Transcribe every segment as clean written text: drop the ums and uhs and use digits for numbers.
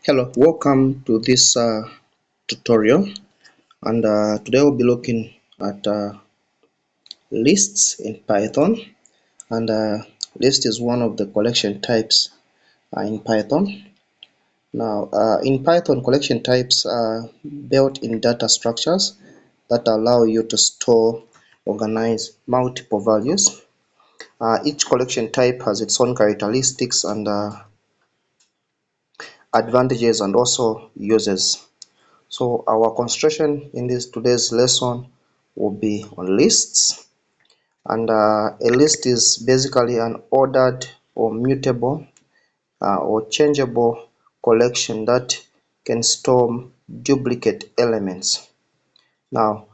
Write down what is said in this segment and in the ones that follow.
Hello, welcome to this tutorial, and today we'll be looking at lists in Python. And list is one of the collection types in Python. Now, in Python, collection types are built-in data structures that allow you to store, organize multiple values. Each collection type has its own characteristics and advantages and also uses. So our concentration in this today's lesson will be on lists, and a list is basically an ordered or mutable or changeable collection that can store duplicate elements. Now,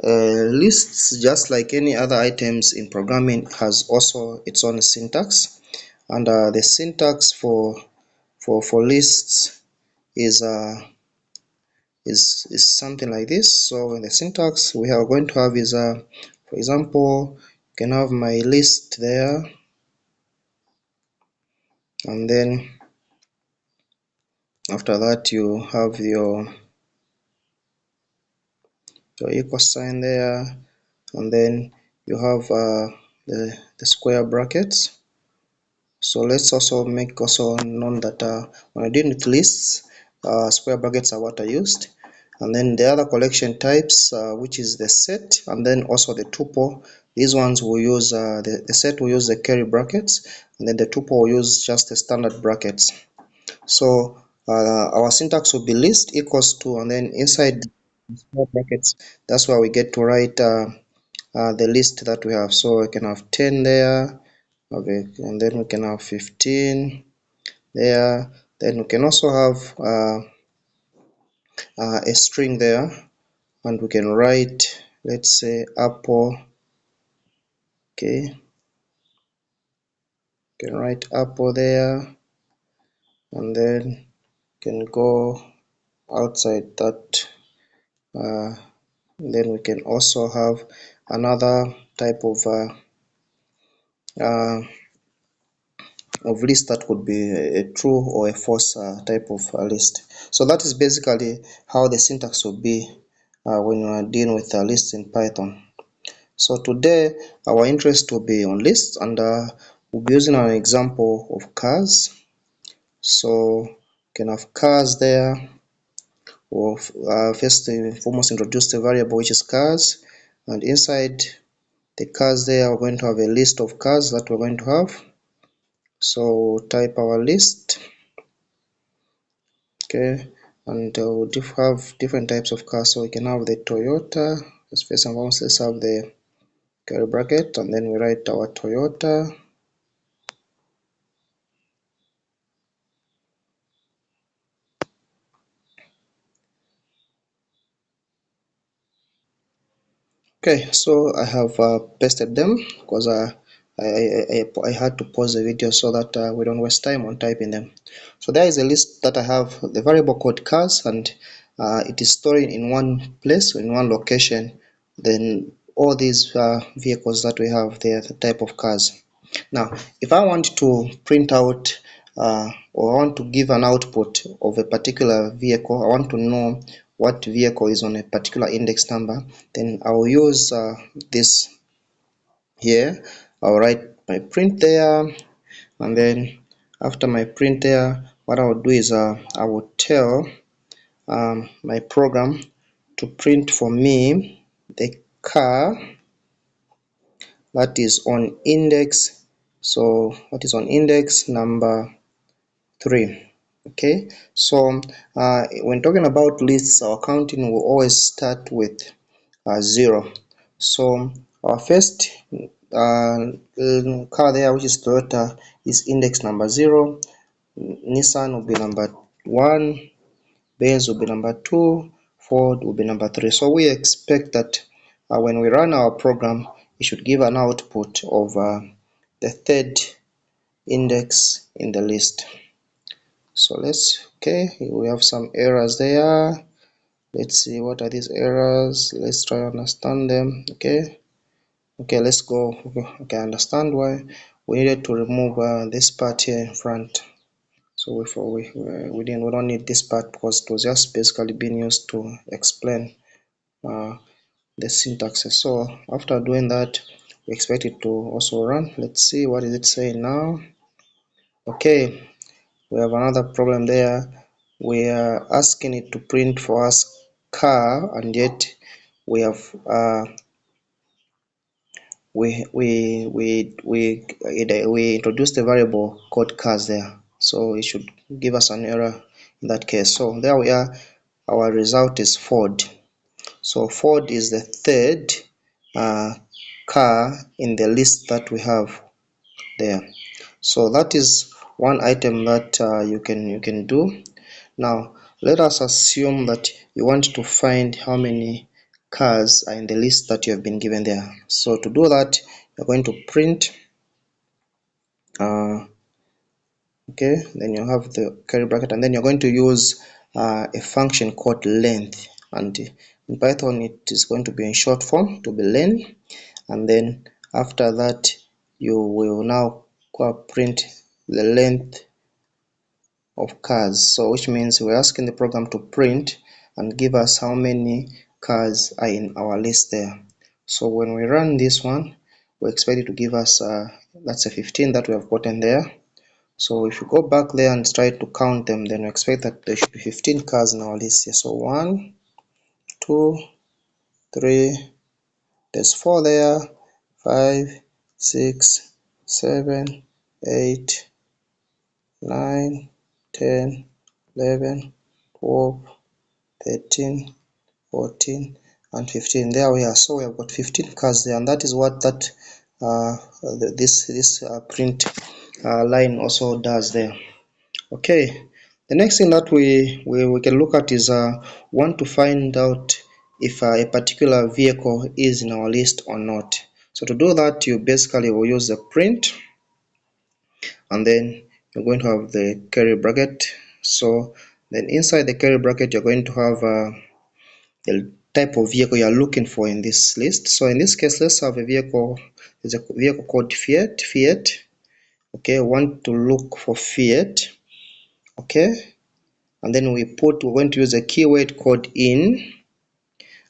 lists, just like any other items in programming, has also its own syntax, and the syntax for lists is something like this. So in the syntax we are going to have is for example, you can have my list there, and then after that you have your equal sign there, and then you have the square brackets. So let's also make also known that when I deal with lists, square brackets are what I used. And then the other collection types, which is the set, and then also the tuple. These ones will use the set will use the curly brackets, and then the tuple will use just the standard brackets. So our syntax will be list equals to, and then inside the small brackets, that's where we get to write the list that we have. So we can have 10 there, okay, and then we can have 15 there. Then we can also have a string there, and we can write, let's say, apple. Okay, can write apple there, and then can go outside that. Then we can also have another type of uh, list that could be a true or a false type of list. So that is basically how the syntax will be when you are dealing with lists in Python. So today our interest will be on lists, and we'll be using an example of cars. So you can have cars there. We'll first and foremost introduce the variable which is cars, and inside the cars there we're going to have a list of cars that we're going to have. So type our list, okay, and we'll have different types of cars. So we can have the Toyota. First and foremost, let's have the curly bracket, and then we write our Toyota. Okay, so I have pasted them because I had to pause the video so that we don't waste time on typing them. So there is a list that I have the variable called cars, and it is stored in one place, in one location. Then all these vehicles that we have, they are the type of cars. Now, if I want to print out or I want to give an output of a particular vehicle, I want to know what vehicle is on a particular index number, then I will use this here. I'll write my print there, and then after my print there, what I will do is I will tell my program to print for me the car that is on index. So what is on index number 3. Okay, so when talking about lists, our counting will always start with 0. So our first car there, which is Toyota, is index number 0. Nissan will be number 1. Benz will be number 2. Ford will be number 3. So we expect that when we run our program, it should give an output of the third index in the list. So okay, we have some errors there. Let's see what are these errors. Let's try to understand them. Okay, let's go. Okay, understand why we needed to remove this part here in front. So we don't need this part because it was just basically being used to explain the syntaxes. So after doing that, we expect it to also run. Let's see what is it saying now. Okay, we have another problem there. We are asking it to print for us car, and yet we have we introduced a variable called cars there, so it should give us an error in that case. So there we are. Our result is Ford. So Ford is the third car in the list that we have there. So that is one item that you can do. Now let us assume that you want to find how many cars are in the list that you have been given there. So to do that, you're going to print okay, then you have the curly bracket, and then you're going to use a function called length, and in Python it is going to be in short form to be len, and then after that you will now print the length of cars. So which means we're asking the program to print and give us how many cars are in our list there. So when we run this one, we expect it to give us that's a 15 that we have gotten there. So if you go back there and try to count them, then we expect that there should be 15 cars in our list here. So 1, 2, 3, there's 4 there, 5, 6, 7, 8, 9, 10, 11, 12, 13, 14, and 15. There we are. So we have got 15 cars there, and that is what that this print line also does there. Okay, the next thing that we can look at is want to find out if a particular vehicle is in our list or not. So to do that, you basically will use the print, and then you're going to have the curly bracket. So then inside the curly bracket, you're going to have the type of vehicle you're looking for in this list. So in this case, let's have a vehicle. There's a vehicle called Fiat. Okay, want to look for Fiat. Okay, and then we're going to use a keyword called in,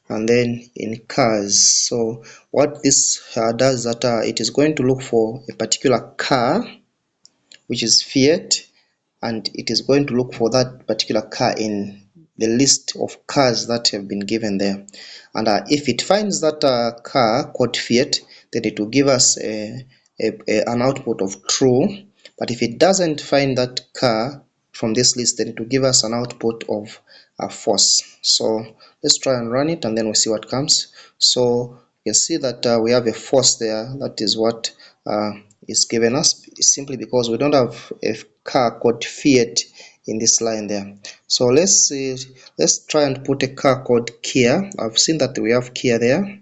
and then in cars. So what this does that it is going to look for a particular car, which is Fiat, and it is going to look for that particular car in the list of cars that have been given there. And if it finds that car called Fiat, then it will give us an output of true. But if it doesn't find that car from this list, then it will give us an output of false. So let's try and run it, and then we'll see what comes. So you can see that we have a false there. That is what is given us, simply because we don't have a car called Fiat in this line there. So let's try and put a car called Kia. I've seen that we have Kia there,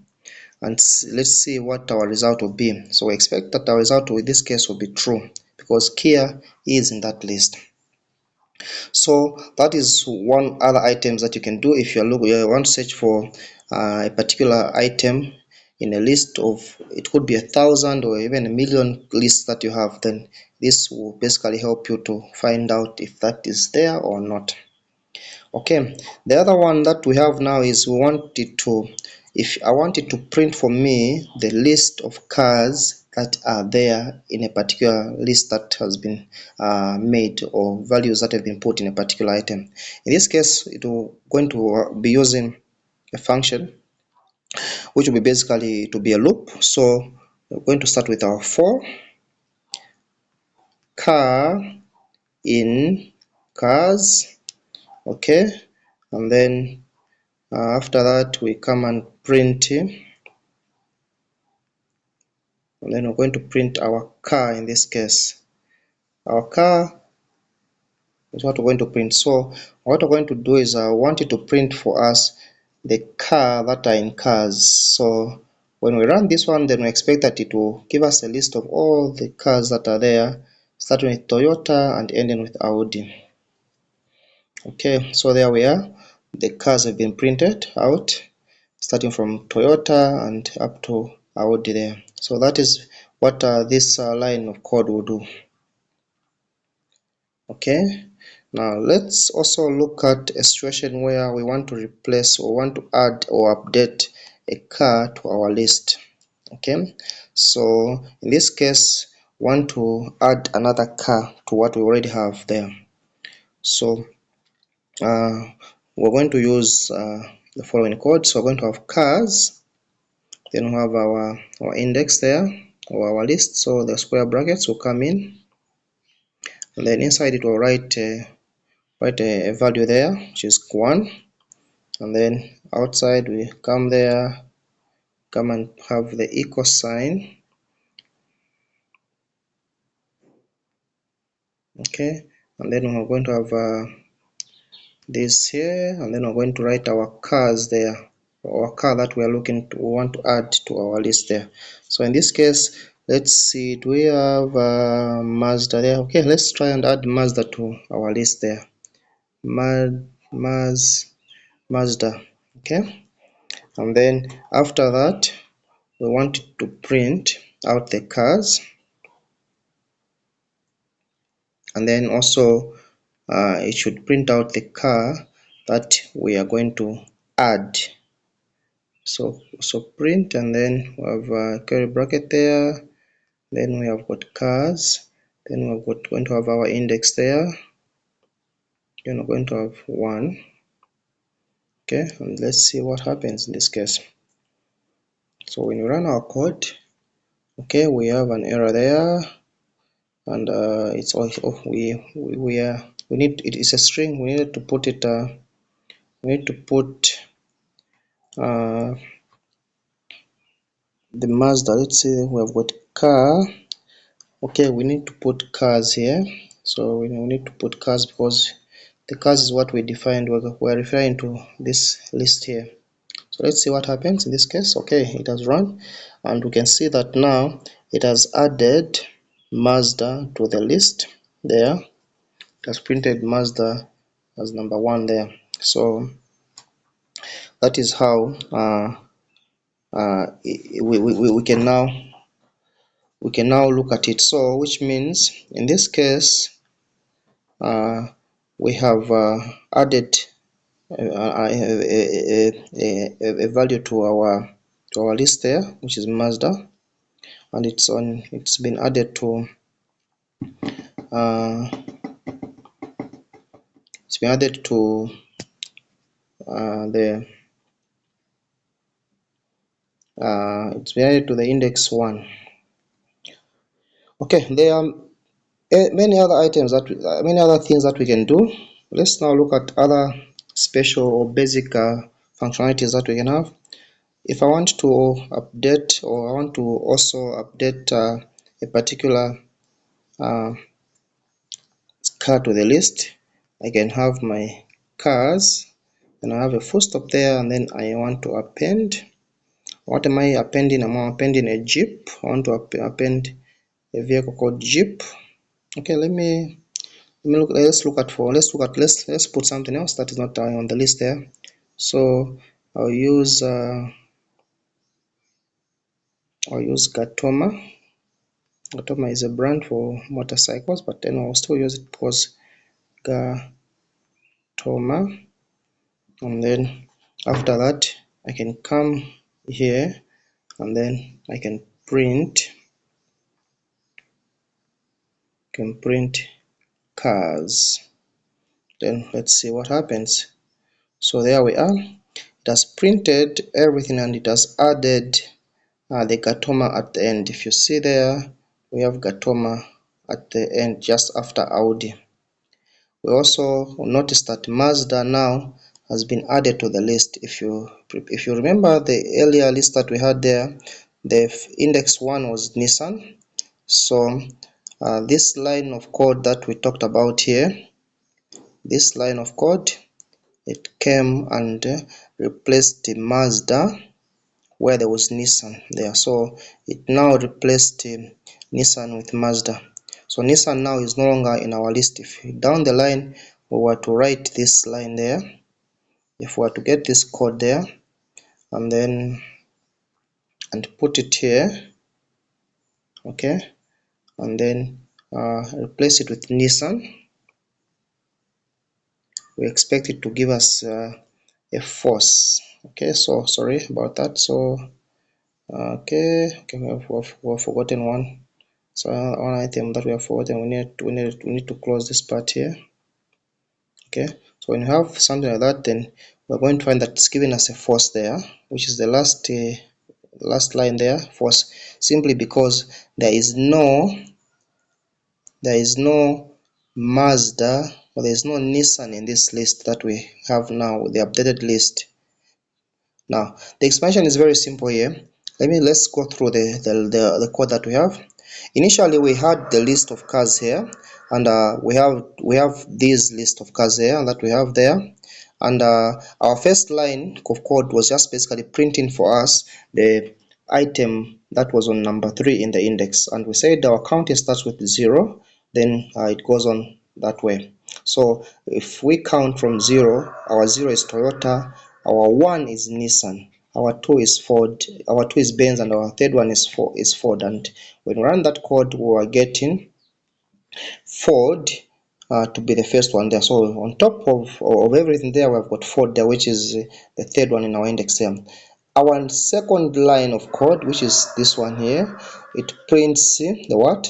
and let's see what our result will be. So we expect that our result in this case will be true because Kia is in that list. So that is one other items that you can do if you want to search for a particular item in a list of, it could be 1,000 or even a million lists that you have. Then this will basically help you to find out if that is there or not. Okay, the other one that we have now is we want it to, if I want it to print for me the list of cars that are there in a particular list that has been made, or values that have been put in a particular item. In this case, it will going to be using a function which will be basically to be a loop. So we're going to start with our for car in cars. Okay, and then after that we come and print, and then we're going to print our car. In this case, our car is what we're going to print. So what we're going to do is I want it to print for us the car that are in cars. So when we run this one, then we expect that it will give us a list of all the cars that are there, starting with Toyota and ending with Audi. Okay, so there we are. The cars have been printed out, starting from Toyota and up to Audi there. So that is what this line of code will do. Okay, Now let's also look at a situation where we want to replace or want to add or update a car to our list. Okay, so in this case, want to add another car to what we already have there. So we're going to use the following code. So we're going to have cars, then we have our index there or our list. So the square brackets will come in, and then inside it will write a value there, which is 1, and then outside we come there, come and have the equal sign. Okay, and then we're going to have this here, and then we're going to write our cars there, our car that we are looking to want to add to our list there. So in this case, let's see, do we have Mazda there? Okay, let's try and add Mazda to our list there. Mazda. Okay, and then after that we want to print out the cars, and then also it should print out the car that we are going to add. So print, and then we have a curly bracket there, then we have got cars, then we're going to have our index there, then we're going to have 1. Okay, and let's see what happens in this case. So when we run our code, okay, we have an error there, and it's all we need, it is a string, we need to put it we need to put uh, the Mazda. Let's say we have got car. Okay, we need to put cars here. So we need to put cars because the cars is what we defined. We're referring to this list here. So let's see what happens in this case. Okay, it has run, and we can see that now it has added Mazda to the list there. It has printed Mazda as number 1 there. So that is how we can now look at it. So which means in this case we have added a value to our list there, which is Mazda, and it's been added to uh, it's been added to the it's been added to the index 1. Okay, there are many other items that many other things that we can do. Let's now look at other special or basic functionalities that we can have. If I want to update, or I want to also update a particular car to the list, I can have my cars, and I have a full stop there, and then I want to append. What am I appending? I'm appending a Jeep. I want to append a vehicle called Jeep. Okay, let's put something else that is not on the list there. So I'll use Gatoma. Gatoma is a brand for motorcycles, but then I'll still use it because Gatoma. And then after that I can come here, and then I can print cars. Then let's see what happens. So there we are. It has printed everything, and it has added the Gatoma at the end. If you see there, we have Gatoma at the end just after Audi. We also notice that Mazda now has been added to the list. If you remember the earlier list that we had there, the index 1 was Nissan. So this line of code that we talked about here, this line of code, it came and replaced the Mazda where there was Nissan there. So it now replaced Nissan with Mazda. So Nissan now is no longer in our list. If down the line we were to write this line there, if we were to get this code there and then put it here, okay, and then replace it with Nissan, we expect it to give us a false. Okay, so sorry about that. So okay, we have forgotten one. So one item that we have forgotten, we need to close this part here. Okay, so when you have something like that, then we're going to find that it's giving us a false there, which is the last line there, false, simply because there is no Mazda or there is no Nissan in this list that we have now, the updated list. Now the explanation is very simple here. Let's go through the code that we have. Initially we had the list of cars here, and we have this list of cars here that we have there, and our first line of code was just basically printing for us the item that was on number 3 in the index, and we said our counting starts with 0, then it goes on that way. So if we count from 0, our 0 is Toyota, our 1 is Nissan, our 2 is Ford, our 2 is Benz, and our third one is Ford. And when we run that code, we are getting Ford to be the first one there. So on top of everything there, we've got Ford there, which is the third one in our index here. Our second line of code, which is this one here, it prints the what?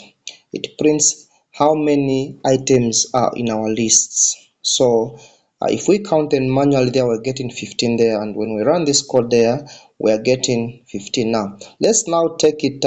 It prints how many items are in our lists. So if we count them manually there, we're getting 15 there, and when we run this code there, we're getting 15. Now let's now take it,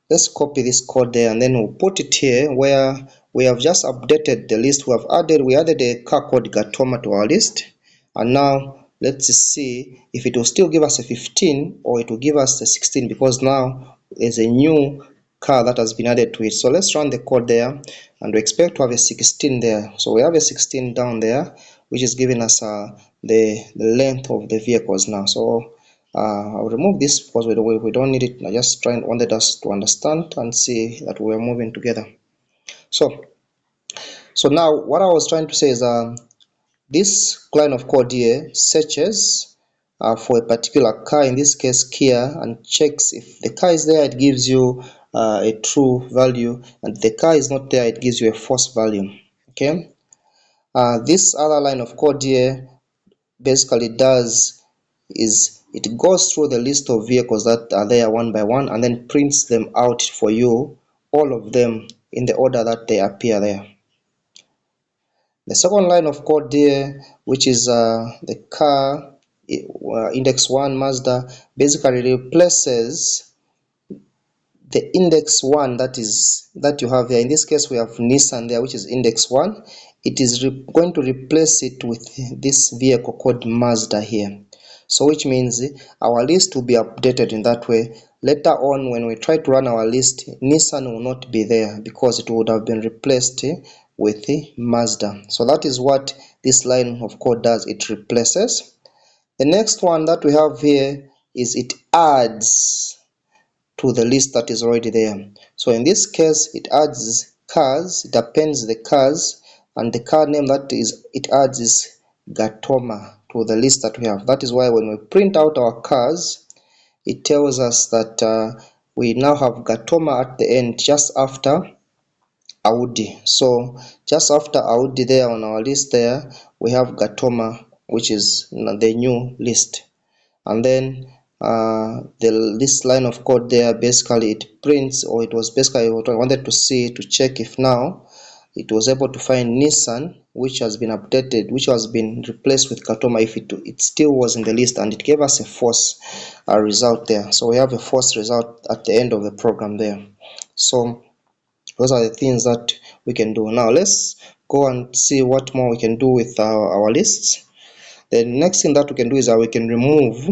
let's copy this code there, and then we'll put it here where we have just updated the list. We added a car called Gatoma to our list, and now let's see if it will still give us a 15 or it will give us a 16, because now there's a new car that has been added to it. So let's run the code there, and we expect to have a 16 there. So we have a 16 down there, which is giving us the length of the vehicles now. So I'll remove this because we don't need it. I just wanted us to understand and see that we are moving together. So now what I was trying to say is this line of code here searches for a particular car, in this case Kia, and checks if the car is there, it gives you a true value, and if the car is not there, it gives you a false value. Okay, this other line of code here basically does is it goes through the list of vehicles that are there one by one, and then prints them out for you, all of them in the order that they appear there. The second line of code there, which is the car index 1 Mazda, basically replaces the index 1 that you have here. In this case we have Nissan there, which is index 1. It is going to replace it with this vehicle called Mazda here. So which means our list will be updated in that way. Later on, when we try to run our list, Nissan will not be there because it would have been replaced with Mazda. So that is what this line of code does. It replaces. The next one that we have here is it adds to the list that is already there. So in this case, it adds cars, it appends the cars, and the car name that is it adds is Gatoma to the list that we have. That is why when we print out our cars, it tells us that we now have Gatoma at the end, just after Audi. So just after Audi there on our list there, we have Gatoma, which is the new list. And then this line of code there, basically it prints, or it was basically what I wanted to see to check if now it was able to find Nissan, which has been updated, which has been replaced with Katoma, if it still was in the list, and it gave us a false result there. So we have a false result at the end of the program there. So those are the things that we can do. Now let's go and see what more we can do with our lists. The next thing that we can do is that we can remove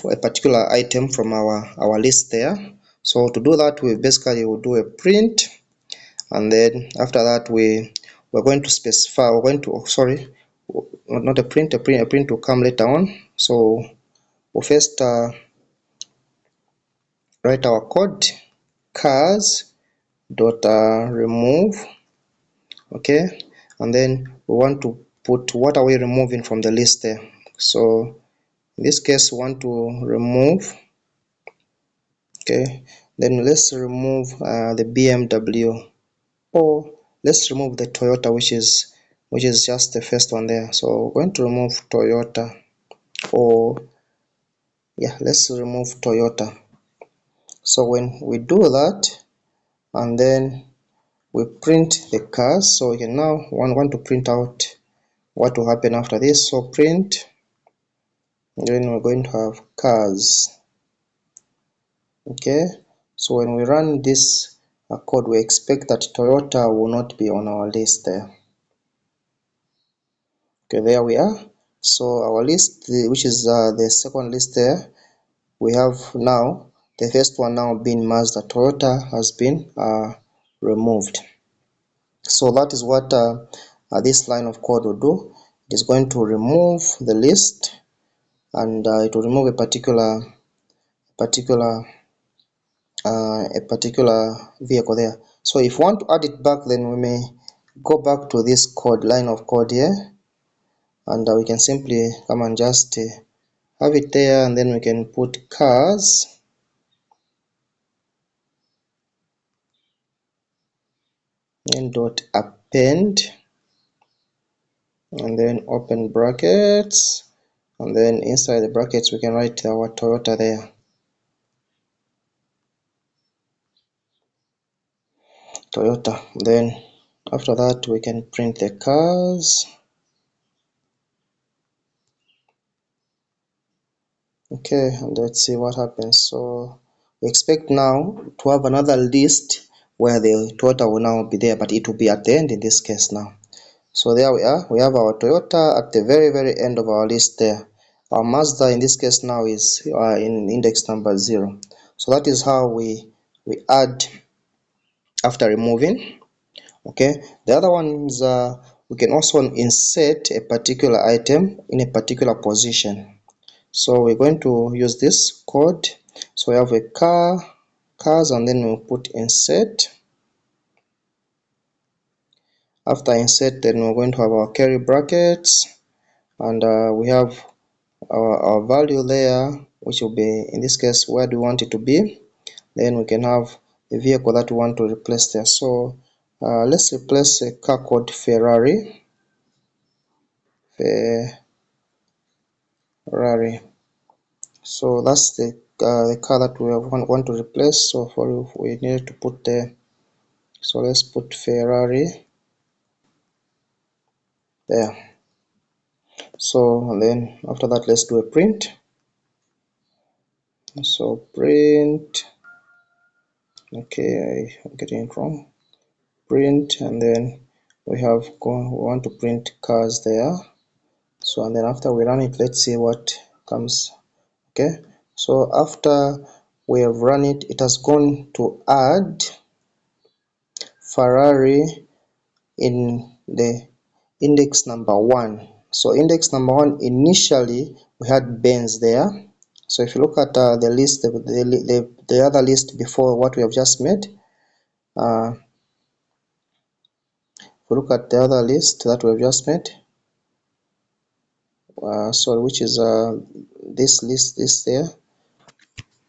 a particular item from our list there. So to do that, we basically will do a print, and then after that we're going to specify, we're going to, sorry, not a print, a print will come later on. So we'll first write our code, cars dot remove. Okay, and then we want to put what are we removing from the list there. So in this case we want to remove, okay, then let's remove the BMW, or let's remove the Toyota, which is which is just the first one there. So we're going to remove Toyota, or yeah, let's remove Toyota. So when we do that and then we print the cars, so we can now want to print out what will happen after this. So print, then we're going to have cars. Okay, so when we run this code, we expect that Toyota will not be on our list there. Okay, there we are. So our list, which is the second list there, we have now the first one now being Mazda. Toyota has been removed. So that is what this line of code will do. It is going to remove the list, and it will remove particular a particular vehicle there. So if we want to add it back, then we may go back to this code, line of code here, and we can simply come and just have it there, and then we can put cars, then dot append, and then open brackets, and then inside the brackets we can write our Toyota there. Toyota. Then after that we can print the cars. Okay, and let's see what happens. So we expect now to have another list where the Toyota will now be there, but it will be at the end in this case now. So there we are. We have our Toyota at the very end of our list there. Our Mazda in this case now is in index number 0. So that is how we add after removing. Okay, the other one is we can also insert a particular item in a particular position. So we're going to use this code. So we have a cars, and then we'll put insert. After insert, then we're going to have our curly brackets, and we have our value there, which will be in this case where do we want it to be. Then we can have the vehicle that we want to replace there. So let's replace a car called Ferrari. So that's the car that we want to replace. So for we need to put the, so let's put Ferrari there. So and then after that, let's do a print. So print, okay, I'm getting it wrong. Print, and then we want to print cars there. So and then after we run it, let's see what comes. Okay, so after we have run it, it has gone to add Ferrari in the index number 1. So index number 1, initially we had Benz there. So if you look at the list, the other list before what we have just made, if we look at the other list that we have just made, sorry, which is this list is there.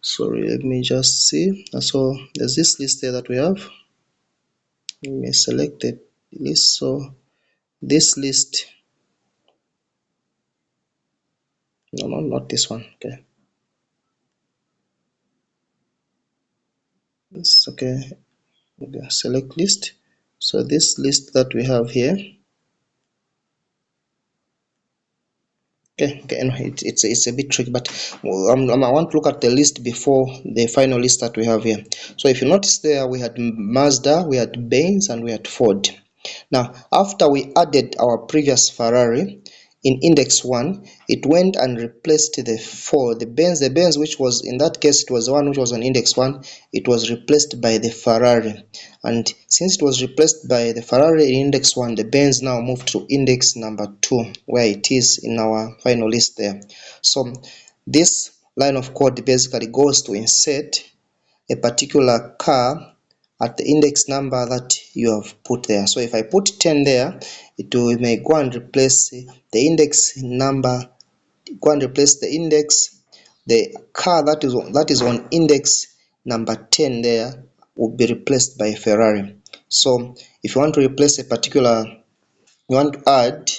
Sorry, let me just see. So there's this list there that we have. Let me select the list. So this list, no, not this one. Okay, it's okay. Select list. So this list that we have here, okay, anyway, it's a bit tricky, but I want to look at the list before the final list that we have here. So if you notice there, we had Mazda, we had Benz, and we had Ford. Now after we added our previous Ferrari in index 1, it went and replaced the Benz, which was, in that case, it was the one which was on index 1. It was replaced by the Ferrari, and since it was replaced by the Ferrari in index 1, the Benz now moved to index number 2, where it is in our final list there. So this line of code basically goes to insert a particular car at the index number that you have put there. So if I put 10 there, it may go and replace the index number, go and replace the index, the car that is on index number 10 there will be replaced by Ferrari. So if you want to replace a particular you want to add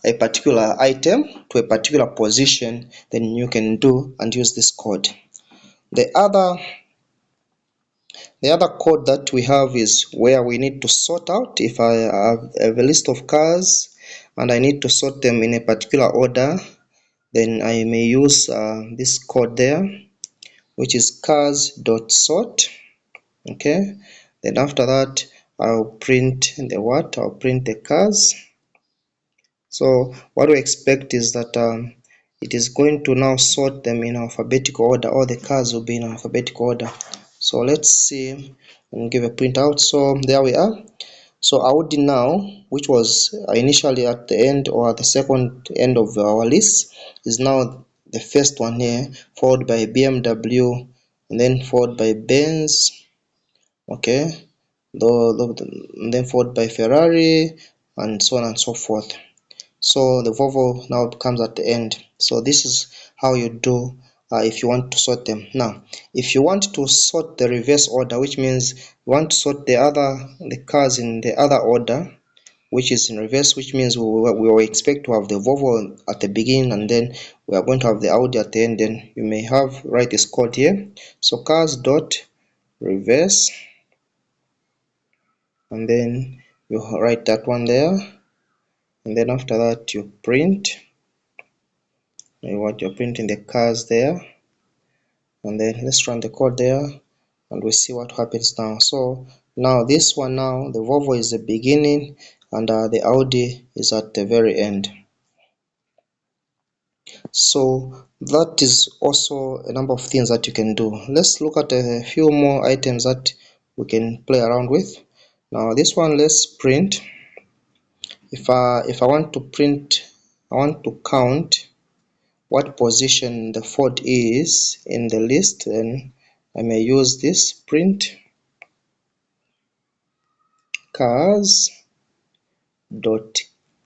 a particular item to a particular position, then you can do and use this code. The other code that we have is where we need to sort out. If I have a list of cars and I need to sort them in a particular order, then I may use this code there, which is cars.sort. Okay, then after that I'll print the cars. So what we expect is that it is going to now sort them in alphabetical order. All the cars will be in alphabetical order. So let's see and give a printout. So there we are. So Audi now, which was initially at the end or at the second end of our list, is now the first one here, followed by BMW, and then followed by Benz. Okay, then followed by Ferrari, and so on and so forth. So the Volvo now comes at the end. So this is how you do if you want to sort them. Now if you want to sort the reverse order, which means you want to sort the cars in the other order, which is in reverse, which means we will expect to have the Volvo at the beginning and then we are going to have the Audi at the end. Then you may write this code here. So cars dot reverse, and then you write that one there, and then after that you print what you're printing the cars there, and then let's run the code there and we see what happens now. So now this one, now the Volvo is the beginning and the Audi is at the very end. So that is also a number of things that you can do. Let's look at a few more items that we can play around with. Now this one, let's print. If I want to print, I want to count what position the Ford is in the list, then I may use this print cars dot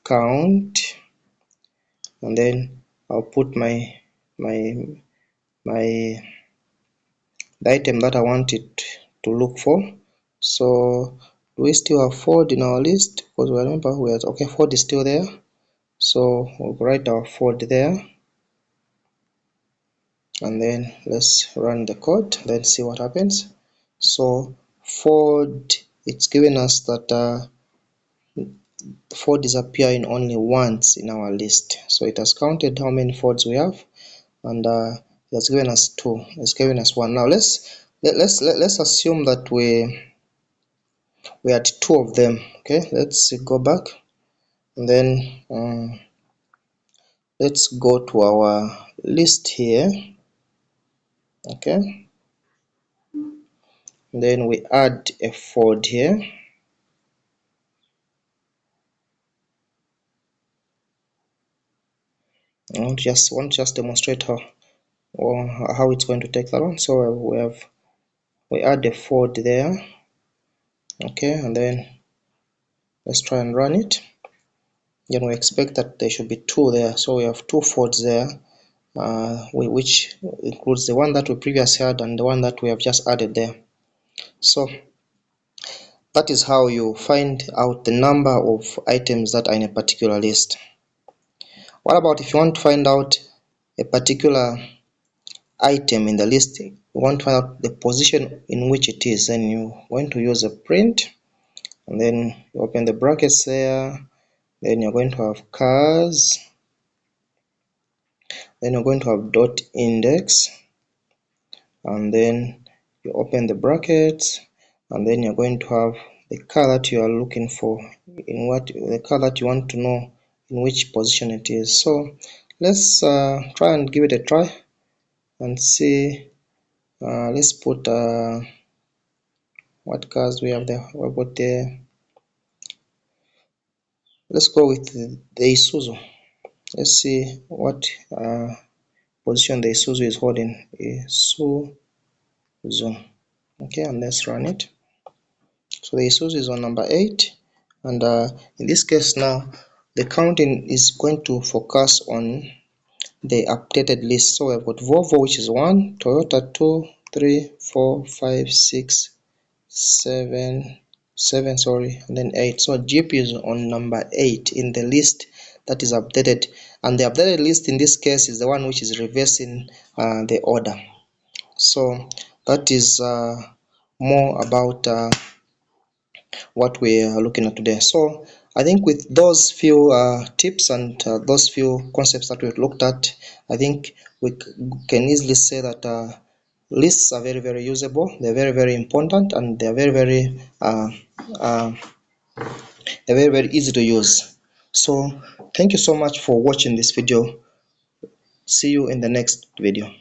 count, and then I'll put my the item that I want it to look for. So do we still have Ford in our list? Because remember we are okay, Ford is still there, so we'll write our Ford there, and then let's run the code, then see what happens. So Ford, it's given us that Ford is appearing only once in our list, so it has counted how many Fords we have, and it has given us 2. It's given us 1. Now let's assume that we had 2 of them. Okay, let's go back, and then let's go to our list here. Okay, and then we add a Ford here. I want just demonstrate how it's going to take that one. So we add a Ford there. Okay, and then let's try and run it. Then we expect that there should be 2 there, so we have 2 Fords there, which includes the one that we previously had and the one that we have just added there. So that is how you find out the number of items that are in a particular list. What about if you want to find out a particular item in the list, you want to find out the position in which it is, then you're going to use a print, and then you open the brackets there, then you're going to have cars, then you're going to have dot index, and then you open the brackets, and then you're going to have the car that you are looking for, the car that you want to know in which position it is. So let's try and give it a try and see. Let's put what cars we have there. Let's go with the Isuzu. Let's see what position the Isuzu is holding. Isuzu. Okay, and let's run it. So the Isuzu is on number 8, and in this case now the counting is going to focus on the updated list. So we've got Volvo, which is 1, Toyota 2, 3, 4, 5, 6, 7, 7, sorry, and then 8. So GP is on number 8 in the list that is updated, and the updated list in this case is the one which is reversing the order. So that is more about what we are looking at today. So I think with those few tips and those few concepts that we've looked at, I think we can easily say that lists are very usable. They're very important, and they're uh, very easy to use. So thank you so much for watching this video. See you in the next video.